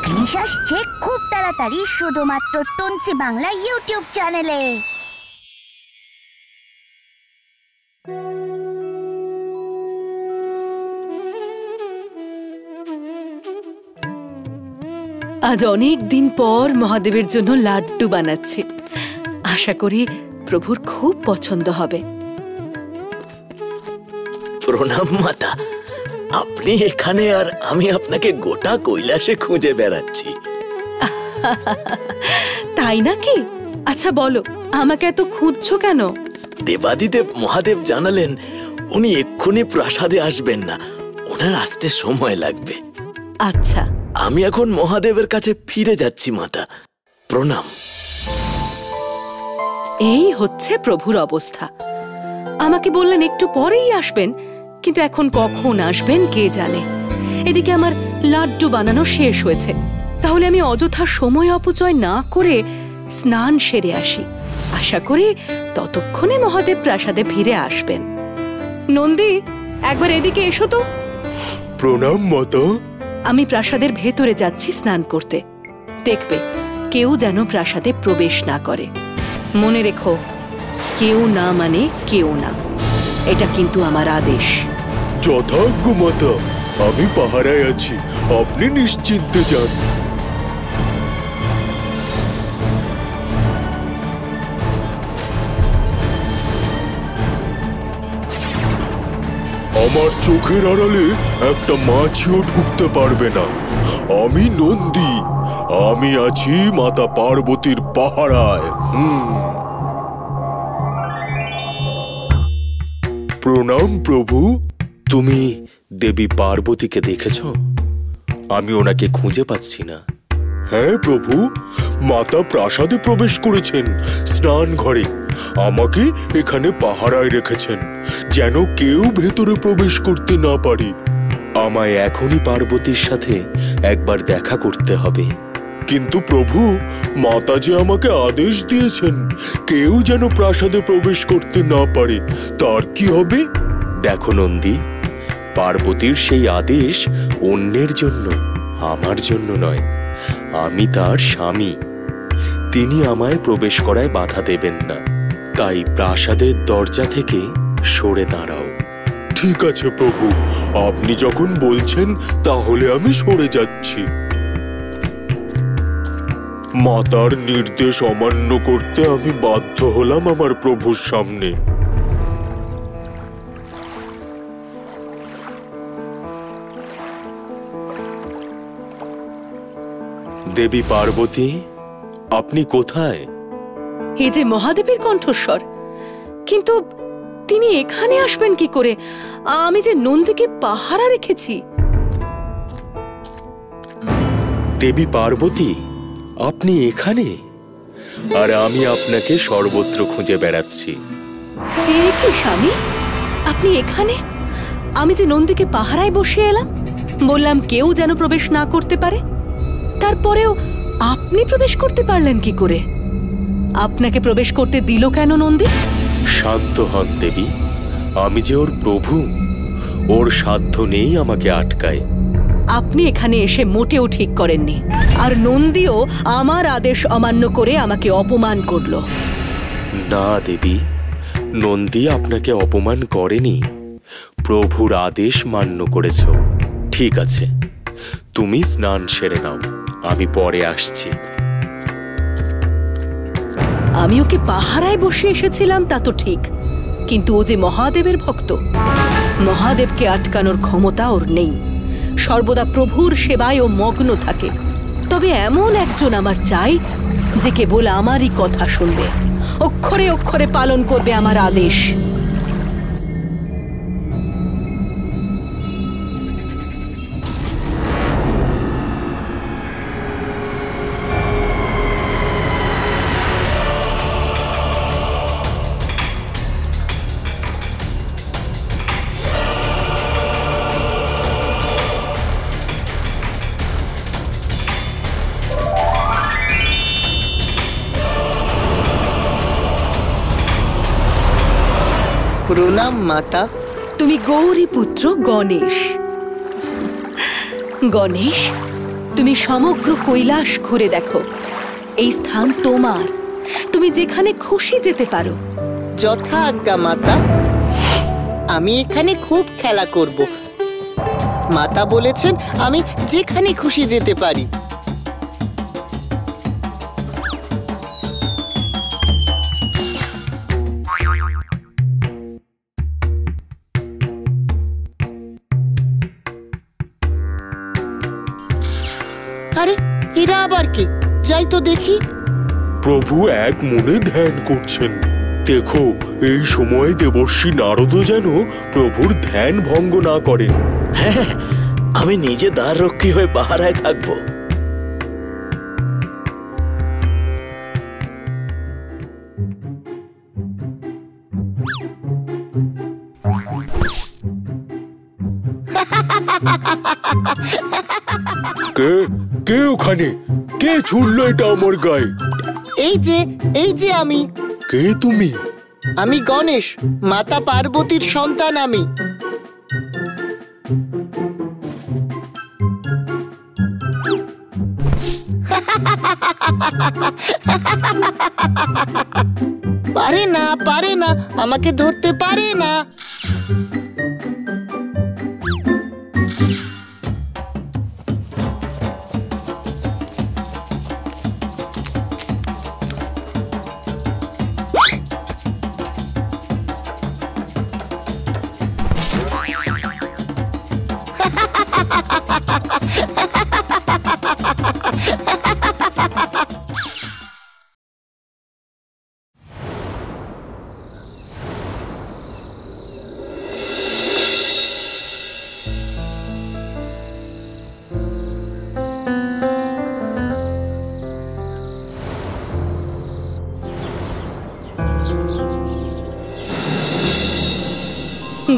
English আসছে খুব তাড়াতাড়ি শুধুমাত্র টুনসি বাংলা ইউটিউব চ্যানেলে। আজ অনেক দিন পর মহাদেবের জন্য লাড্ডু বানাচ্ছি। আশা করি প্রভুর খুব পছন্দ হবে। প্রণাম মাতা, আপনি এখানে আর আমি আপনাকে গোটা কৈলাসে খুঁজে বেড়াচ্ছি। তাই নাকি? আচ্ছা বলো, আমাকে এত খুঁজছো কেন? দেবাদিদেব মহাদেব জানালেন উনি এক্ষুনি প্রাসাদে আসবেন না, ওনার আসতে সময় লাগবে। আচ্ছা, আমি এখন মহাদেবের কাছে ফিরে যাচ্ছি মাতা। প্রণাম। এই হচ্ছে প্রভুর অবস্থা। আমাকে বললেন একটু পরেই আসবেন, কিন্তু এখন কখন আসবেন কে জানে। এদিকে আমার লাড্ডু বানানো শেষ হয়েছে, তাহলে আমি অযথা সময় অপচয় না করে স্নান সেরে আসি। আশা করি ততক্ষণে মহাদেব প্রাসাদে ফিরে আসবেন। নন্দী, একবার এদিকে এসো তো। প্রণাম মাতা। আমি প্রাসাদের ভেতরে যাচ্ছি স্নান করতে। দেখবে কেউ যেন প্রাসাদে প্রবেশ না করে। মনে রেখো, কেউ না মানে কেউ না, এটা কিন্তু আমার আদেশ। যথাজ্ঞ মাতা, আমি পাহারায় আছি, আপনি নিশ্চিন্তে যান। আমার চোখের আড়ালে একটা মাছিও ঢুকতে পারবে না। আমি নন্দী, আমি আছি মাতা পার্বতীর পাহারায়। প্রণাম প্রভু। তুমি দেবী পার্বতীকে দেখেছ? আমি ওনাকে খুঁজে পাচ্ছি না। হ্যাঁ প্রভু, মাতা প্রাসাদে প্রবেশ করেছেন স্নান ঘরে। আমাকে এখানে পাহারায় রেখেছেন, যেন কেউ ভেতরে প্রবেশ করতে না পারে। আমায় এখনই পার্বতীর সাথে একবার দেখা করতে হবে। কিন্তু প্রভু, মাতা যে আমাকে আদেশ দিয়েছেন কেউ যেন প্রাসাদে প্রবেশ করতে না পারে, তার কি হবে? দেখো নন্দী, পার্বতীর সেই আদেশ অন্যের জন্য, আমার জন্য নয়। আমি তার স্বামী, তিনি আমায় প্রবেশ করায় বাধা দেবেন না। তাই প্রাসাদের দরজা থেকে সরে দাঁড়াও। ঠিক আছে প্রভু, আপনি যখন বলছেন তাহলে আমি সরে যাচ্ছি। মাতার নির্দেশ অমান্য করতে আমি বাধ্য হলাম আমার প্রভুর সামনে। দেবী পার্বতী, আপনি কোথায়? এই যে মহাদেবের কণ্ঠস্বর, কিন্তু তিনি এখানে আসবেন কি করে? আমি যে নন্দীকে পাহারা রেখেছি। দেবী পার্বতী, আপনি এখানে? আর আমি আপনাকে সর্বত্র খুঁজে বেড়াচ্ছি। এ কি স্বামী, আপনি এখানে? আমি যে নন্দীকে পাহারায় বসিয়ে এলাম, বললাম কেউ যেন প্রবেশ না করতে পারে, তারপরেও আপনি প্রবেশ করতে পারলেন কি করে? আপনাকে প্রবেশ করতে দিল কেন নন্দী? শান্ত হন দেবী, আমি যে ওর প্রভু, ওর সাধ্য নেই আমাকে আটকায়। আপনি এখানে এসে মোটেও ঠিক করেননি, আর নন্দীও আমার আদেশ অমান্য করে আমাকে অপমান করল। না দেবী, নন্দী আপনাকে অপমান করেনি, প্রভুর আদেশ মান্য করেছ। ঠিক আছে, তুমি স্নান সেরে নাও, আমি পরে আসছি। আমি ওকে পাহারায় বসে এসেছিলাম তা তো ঠিক, কিন্তু ও যে মহাদেবের ভক্ত, মহাদেবকে আটকানোর ক্ষমতা ওর নেই। সর্বদা প্রভুর সেবায় ও মগ্ন থাকে। তবে এমন একজন আমার চাই যে কেবল আমারই কথা শুনবে, অক্ষরে অক্ষরে পালন করবে আমার আদেশ। প্রণাম মাতা। তুমি গৌরী পুত্র গণেশ। গণেশ, তুমি সমগ্র কৈলাস ঘুরে দেখো, এই স্থান তোমার, তুমি যেখানে খুশি যেতে পারো। যথা আজ্ঞা মাতা। আমি এখানে খুব খেলা করব। মাতা বলেছেন আমি যেখানে খুশি যেতে পারি। আরে এরা আবার কি? যাই তো দেখি। প্রভু এক মনে ধ্যান করছেন। দেখো, এই সময় দেবর্ষী নারদ যেন প্রভুর ধ্যান ভঙ্গ না করেন। হ্যাঁ, আমি নিজে দ্বার রক্ষী হয়ে পাহারায় থাকবো। কে কে ওখানে? কে ছুড়লো এটা আমার গায়ে? এই যে আমি। কে তুমি? আমি গণেশ, মাতা পার্বতীর সন্তান আমি। পারে না, আমাকে ধরতে পারে না।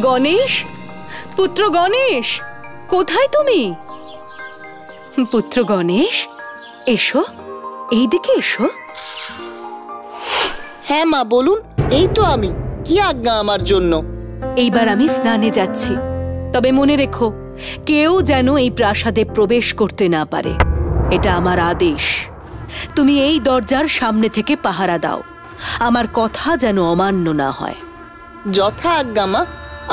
গণেশ, পুত্র গণেশ, কোথায় তুমি? পুত্র গণেশ, এসো, এইদিকে এসো। হ্যাঁ মা, বলুন। এই তো আমি। কি আজ্ঞা আমার জন্য? এইবার আমি স্নানে যাচ্ছি, তবে মনে রেখো, কেউ যেন এই প্রাসাদে প্রবেশ করতে না পারে। এটা আমার আদেশ। তুমি এই দরজার সামনে থেকে পাহারা দাও, আমার কথা যেন অমান্য না হয়। যথা আজ্ঞা মা।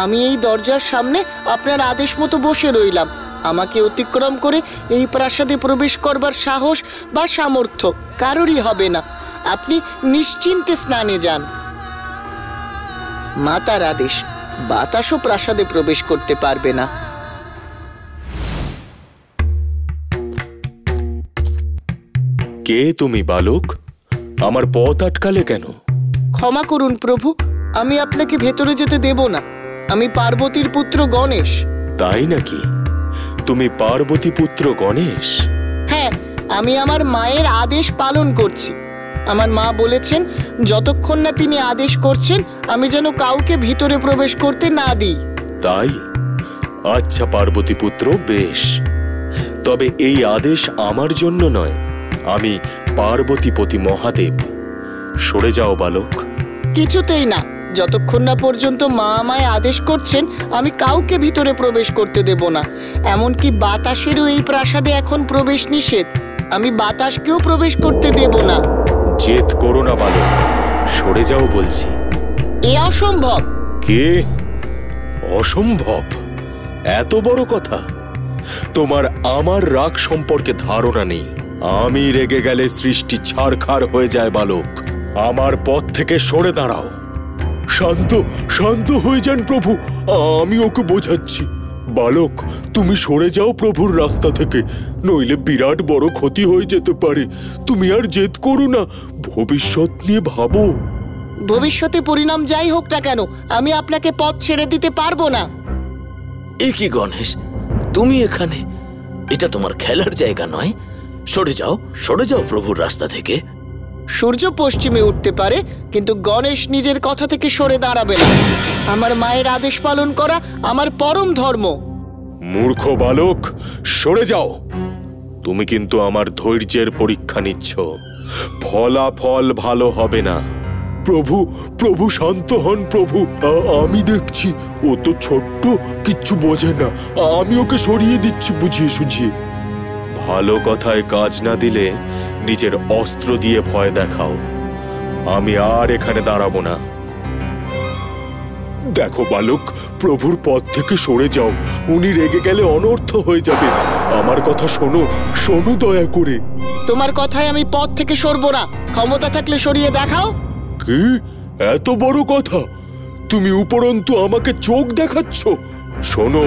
আমি এই দরজার সামনে আপনার আদেশ মতো বসে রইলাম। আমাকে অতিক্রম করে এই প্রাসাদে প্রবেশ করবার সাহস বা সামর্থ্য কারোরই হবে না। আপনি নিশ্চিন্তে স্নানে যান। মাতার আদেশ, বাতাসও প্রাসাদে প্রবেশ করতে পারবে না। কে তুমি বালক? আমার পথ আটকালে কেন? ক্ষমা করুন প্রভু, আমি আপনাকে ভেতরে যেতে দেব না। আমি পার্বতীর পুত্র গণেশ। তাই নাকি? তুমি পার্বতী পুত্র গণেশ? হ্যাঁ, আমি আমার মায়ের আদেশ পালন করছি। আমার মা বলেছেন যতক্ষণ না তিনি আদেশ করছেন আমি যেন কাউকে ভিতরে প্রবেশ করতে না দিই। তাই? আচ্ছা পার্বতী পুত্র, বেশ। তবে এই আদেশ আমার জন্য নয়, আমি পার্বতীপতি মহাদেব। সরে যাও বালক। কিছুতেই না। যতক্ষণ না পর্যন্ত মা আমায় আদেশ করছেন আমি কাউকে ভিতরে প্রবেশ করতে দেব না। এমনকি বাতাসেরও এই প্রাসাদে এখন প্রবেশ নিষেধ। আমি বাতাসকেও প্রবেশ করতে দেব না। জেদ করো না বালক, সরে যাও বলছি। এ অসম্ভব। কে? অসম্ভব? এত বড় কথা? তোমার আমার রাগ সম্পর্কে ধারণা নেই। আমি রেগে গেলে সৃষ্টি ছারখার হয়ে যায় বালক। আমার পথ থেকে সরে দাঁড়াও। শান্ত শান্ত হয়ে যান প্রভু, আমি ওকে বোঝাচ্ছি। বালক, তুমি সরে যাও প্রভুর রাস্তা থেকে, নইলে বিরাট বড় ক্ষতি হয়ে যেতে পারে। তুমি আর জেদ করো না, ভবিষ্যৎ নিয়ে ভাবো। ভবিষ্যতে পরিণাম যাই হোক না কেন আমি আপনাকে পথ ছেড়ে দিতে পারবো না। এ কি গণেশ, তুমি এখানে? এটা তোমার খেলার জায়গা নয়। সরে যাও প্রভুর রাস্তা থেকে। সূর্য পশ্চিমে উঠতে পারে, কিন্তু গণেশ নিজের কথা থেকে সরে দাঁড়াবে না। আমার মায়ের আদেশ পালন করা আমার পরম ধর্ম। মূর্খ বালক, সরে যাও। তুমি কিন্তু আমার ধৈর্যের পরীক্ষা নিচ্ছ। ফলাফল ভালো হবে না। প্রভু প্রভু শান্ত হন প্রভু, আমি দেখছি ও তো ছোট্ট, কিচ্ছু বোঝে না। আমি ওকে সরিয়ে দিচ্ছি বুঝিয়ে সুঝিয়ে। ভালো কথায় কাজ না দিলে নিজের অস্ত্র দিয়ে ভয় দেখাও। আমি আর এখানে দাঁড়াবো না। দেখো বালক, প্রভুর পথ থেকে সরে যাও, উনি রেগে গেলে অনর্থ হয়ে যাবে। আমার কথা শোনো, শোনো দয়া করে। তোমার কথায় আমি পথ থেকে সরবো না। ক্ষমতা থাকলে সরিয়ে দেখাও। কি এত বড় কথা? তুমি উপরন্তু আমাকে চোখ দেখাচ্ছ? শোনো,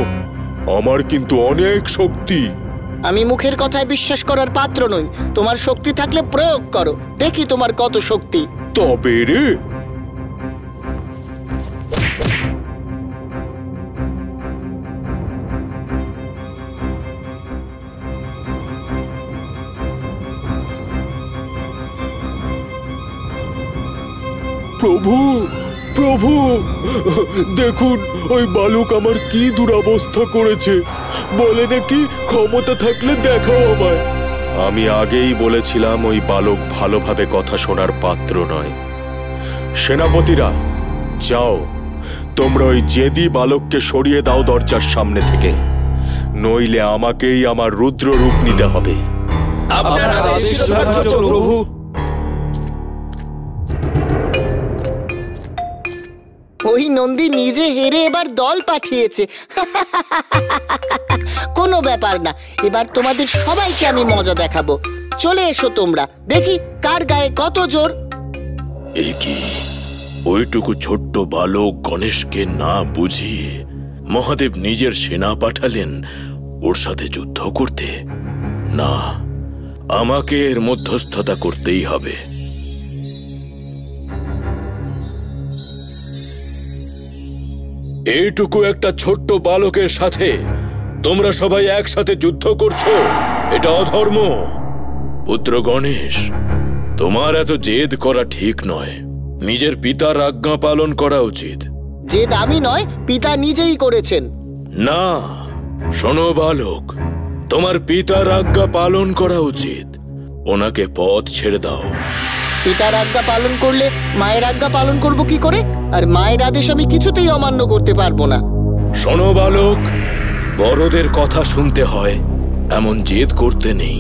আমার কিন্তু অনেক শক্তি। আমি মুখের কথায় বিশ্বাস করার পাত্র নই। তোমার শক্তি থাকলে প্রয়োগ করো, দেখি তোমার কত শক্তি। তবে রে, প্রভু প্রভু, দেখুন ওই বালক আমার কি দুরবস্থা করেছে। বলে নাকি ক্ষমতা থাকলে দেখাও আমায়। আমি আগেই বলেছিলাম ওই বালক ভালোভাবে কথা শোনার পাত্র নয়। সেনাপতিরা, যাও, তোমরা ওই জেদি বালককে সরিয়ে দাও দরজার সামনে থেকে, নইলে আমাকেই আমার রুদ্র রূপ নিতে হবে। আপনার আদেশ যথার্থ প্রভু। ওই নন্দী নিজে হেরে এবার দল পাঠিয়েছে। কোনো ব্যাপার না, এবার তোমাদের সবাইকে আমি মজা দেখাবো। চলে এসো তোমরা, দেখি কার গায়ে কত জোর। এ কি, ওইটুকু ছোট্ট বালক গণেশকে না বুঝিয়ে মহাদেব নিজের সেনা পাঠালেন ওর সাথে যুদ্ধ করতে? না, আমাকে এর মধ্যস্থতা করতেই হবে। এইটুকু একটা ছোট্ট বালকের সাথে তোমরা সবাই একসাথে যুদ্ধ করছো, এটা অধর্ম। পুত্র গণেশ, তোমার এত জেদ করা ঠিক নয়। নিজের পিতার আজ্ঞা পালন করা উচিত। জেদ আমি নয়, পিতা নিজেই করেছেন। না, শোনো বালক, তোমার পিতার আজ্ঞা পালন করা উচিত। ওনাকে পথ ছেড়ে দাও। পিতার আজ্ঞা পালন করলে মায়ের আজ্ঞা পালন করব কি করে? আর মায়ের আদেশ আমি কিছুতেই অমান্য করতে পারবো না। শোনো বালক, বড়দের কথা শুনতে হয়, এমন জেদ করতে নেই।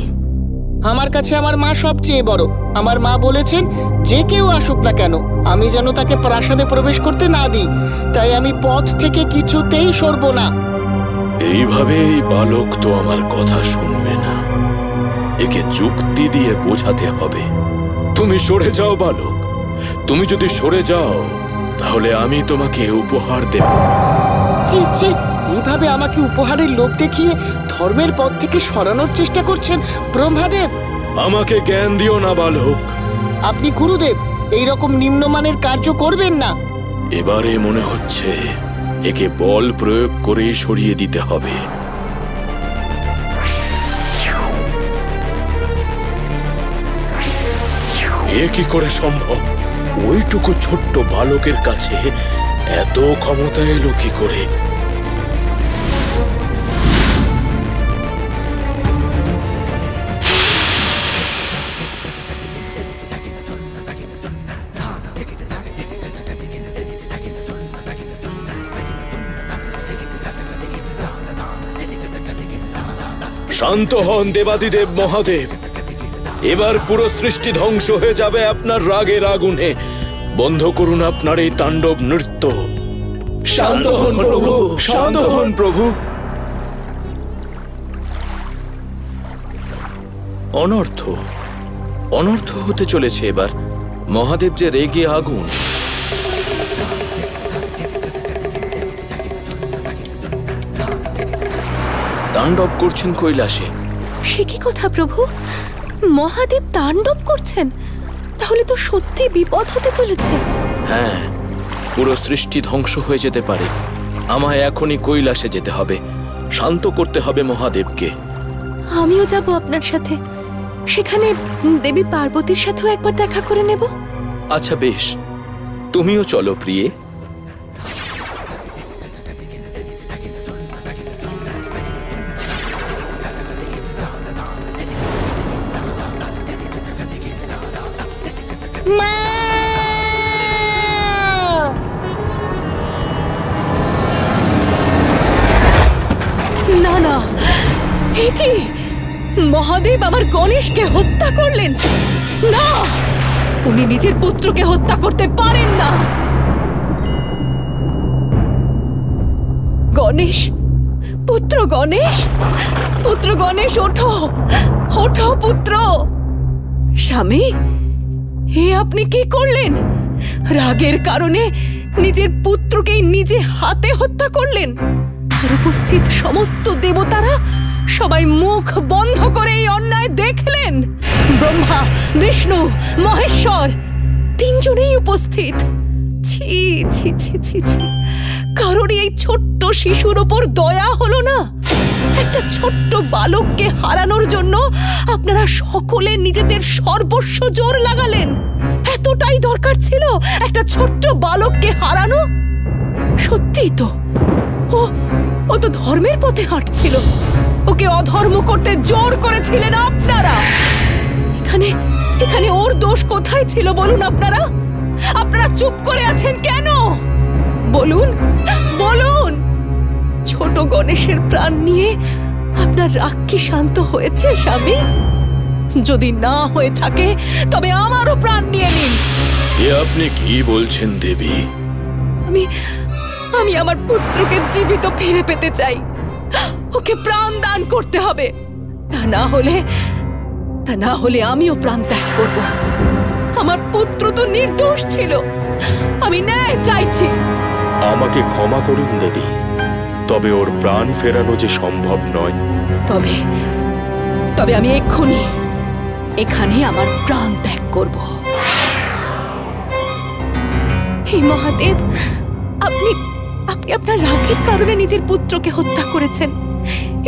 আমার কাছে আমার মা সবচেয়ে বড়। আমার মা বলেছেন যে কেউ আসুক না কেন আমি যেন তাকে প্রাসাদে প্রবেশ করতে না দিই। তাই আমি পথ থেকে কিছুতেই সরবো না। এইভাবে এই বালক তো আমার কথা শুনবে না। একে যুক্তি দিয়ে বোঝাতে হবে। তুমি সরে যাও বালক। তুমি যদি সরে যাও তাহলে আমি তোমাকে উপহার দেব। ছি ছি, এইভাবে আমাকে উপহারের লোভ দেখিয়ে ধর্মের পথ থেকে সরানোর চেষ্টা করছেন ব্রহ্মাদেব। আমাকে জ্ঞান দিও না বালক। আপনি গুরুদেব, এইরকম নিম্নমানের কার্য করবেন না। এবারে মনে হচ্ছে একে বল প্রয়োগ করে সরিয়ে দিতে হবে। এ কি করে সম্ভব? ওইটুকু ছোট্ট বালকের কাছে এত ক্ষমতা এলো কি করে? শান্ত হন দেবাদিদেব মহাদেব। এবার পুরো সৃষ্টি ধ্বংস হয়ে যাবে আপনার রাগের আগুনে। বন্ধ করুন আপনার এই তাণ্ডব নৃত্য। শান্ত হন প্রভু, শান্ত হন প্রভু। অনর্থ অনর্থ হতে চলেছে এবার। মহাদেব যে রেগে আগুন। তাণ্ডব করছেন কৈলাসে। সে কি কথা প্রভু? মহাদেব তাণ্ডব করছেন? তাহলে তো সত্যি বিপদ হতে চলেছে। হ্যাঁ, পুরো সৃষ্টি ধ্বংস হয়ে যেতে পারে। আমায় এখনই কৈলাসে যেতে হবে। শান্ত করতে হবে মহাদেবকে। আমিও যাব আপনার সাথে। সেখানে দেবী পার্বতীর সাথেও একবার দেখা করে নেব। আচ্ছা বেশ, তুমিও চলো প্রিয়ে। না না, এ কি? মহাদেব আমার গণেশকে হত্যা করলেন? না, উনি নিজের পুত্রকে হত্যা করতে পারেন না। গণেশ, পুত্র গণেশ, পুত্র গণেশ, ওঠো, ওঠো পুত্র। স্বামী, হে আপনি কি করলেন? রাগের কারণে নিজের পুত্রকে নিজে হাতে হত্যা করলেন। আর উপস্থিত সমস্ত দেবতারা সবাই মুখ বন্ধ করে এই অন্যায় দেখলেন। ব্রহ্মা, বিষ্ণু, মহেশ্বর তিনজনেই উপস্থিত। ছি ছি ছি ছি ছি, কারোরই এই ছোট্ট শিশুর উপর দয়া হলো না? একটা ছোট্ট বালককে হারানোর জন্য আপনারা সকলে নিজেদের সর্বস্ব জোর লাগালেন। এতটাই দরকার ছিল একটা ছোট্ট বালককে হারানো? সত্যিই তো, ও তো ধর্মের পথে হাঁটছিল। ওকে অধর্ম করতে জোর করেছিলেন আপনারা। এখানে এখানে ওর দোষ কোথায় ছিল বলুন আপনারা? আপনারা চুপ করে আছেন কেন? বলুন, বলুন। ছোট গণেশের প্রাণ নিয়ে আপনার রাগ কি শান্ত হয়েছে স্বামী? যদি না হয়ে থাকে তবে আমারও প্রাণ নিয়ে নিন। এ আপনি কি বলছেন দেবী? আমি আমার পুত্রকে জীবিত ফিরে পেতে চাই। ওকে প্রাণ দান করতে হবে। তা না হলে আমিও প্রাণ ত্যাগ করব। আমার পুত্র তো নির্দোষ ছিল। আমি ন্যায় চাইছি। আমাকে ক্ষমা করুন দেবী, তবে ওর প্রাণ ফেরানো যে সম্ভব নয়। তবে আমি এখানে আমার প্রাণ ত্যাগ করব। হে মহাদেব, আপনি আপনার রাগের কারণে নিজের পুত্রকে হত্যা করেছেন।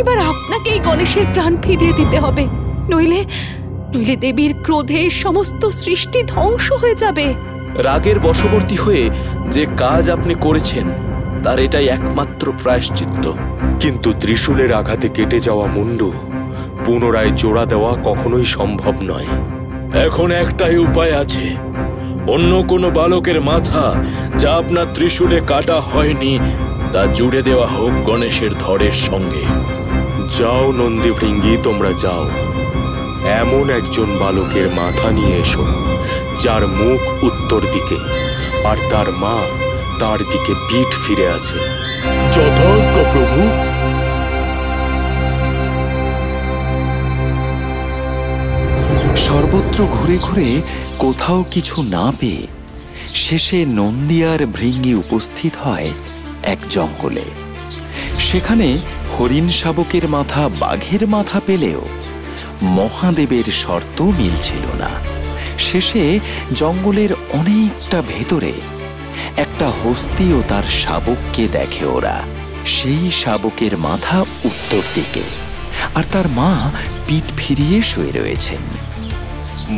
এবার আপনাকে এই গণেশের প্রাণ ফিরিয়ে দিতে হবে, নইলে দেবীর ক্রোধে সমস্ত সৃষ্টি ধ্বংস হয়ে যাবে। রাগের বশবর্তী হয়ে যে কাজ আপনি করেছেন তার এটাই একমাত্র প্রায়শ্চিত্ত। কিন্তু ত্রিশূলের আঘাতে কেটে যাওয়া মুন্ডু পুনরায় জোড়া দেওয়া কখনোই সম্ভব নয়। এখন একটাই উপায় আছে। অন্য কোনো বালকের মাথা যা আপনার ত্রিশূলে কাটা হয়নি তা জুড়ে দেওয়া হোক গণেশের ধরের সঙ্গে। যাও নন্দী ভৃঙ্গি, তোমরা যাও। এমন একজন বালকের মাথা নিয়ে এসো যার মুখ উত্তর দিকে আর তার মা তার দিকে পিঠ ফিরে আছে। যথাজ্ঞা প্রভু। সর্বত্র ঘুরে ঘুরে কোথাও কিছু না পেয়ে শেষে নন্দী আর ভৃঙ্গি উপস্থিত হয় এক জঙ্গলে। সেখানে হরিণ শাবকের মাথা বাঘের মাথা পেলেও মহাদেবের শর্ত মিলছিল না। শেষে জঙ্গলের অনেকটা ভেতরে একটা হস্তি ও তার শাবককে দেখে ওরা। সেই শাবকের মাথা উত্তর দিকে আর তার মা পিঠ ফিরিয়ে শুয়ে রয়েছেন।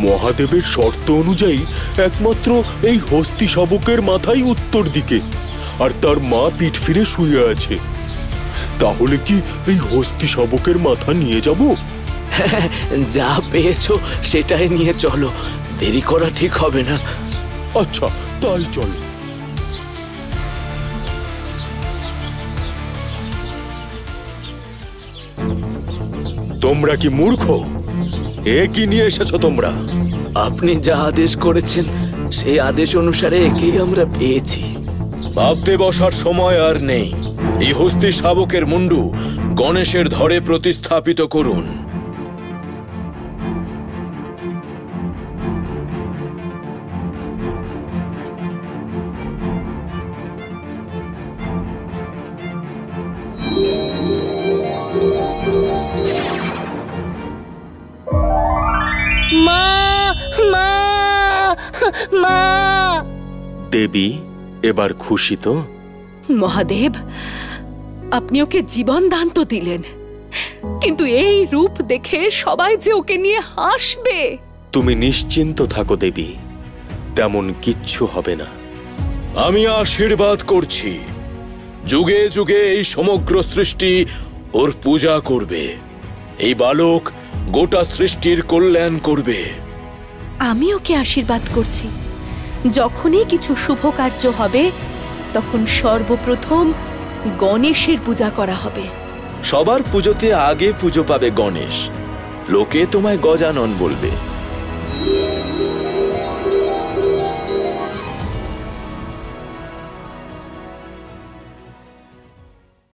মহাদেবের শর্ত অনুযায়ী একমাত্র এই হস্তি শাবকের মাথাই উত্তর দিকে আর তার মা পিঠ ফিরে শুয়ে আছে। তাহলে কি এই হস্তি শাবকের মাথা নিয়ে যাব? যা পেয়েছো সেটাই নিয়ে চলো, দেরি করা ঠিক হবে না। আচ্ছা, তাই চলো। তোমরা কি মূর্খ? এ কি নিয়ে এসেছো তোমরা? আপনি যা আদেশ করেছেন সেই আদেশ অনুসারে একেই আমরা পেয়েছি। ভাবতে বসার সময় আর নেই। এই হস্তি শাবকের মুন্ডু গণেশের ধরে প্রতিস্থাপিত করুন। মা, মা, মা। দেবী, এবার খুশি তো? মহাদেব, আপনি ওকে জীবন দান তো দিলেন, কিন্তু এই রূপ দেখে সবাই যে ওকে নিয়ে হাসবে। তুমি নিশ্চিন্ত থাকো দেবী, তেমন কিচ্ছু হবে না। আমি আশীর্বাদ করছি, যুগে যুগে এই সমগ্র সৃষ্টি ওর পূজা করবে। এই বালক গোটা সৃষ্টির কল্যাণ করবে। আমি ওকে আশীর্বাদ করছি, যখনই কিছু শুভ কার্য হবে তখন সর্বপ্রথম গণেশের পূজা করা হবে। সবার পুজোতে আগে পুজো পাবে গণেশ, লোকে তোমায় গজানন বলবে।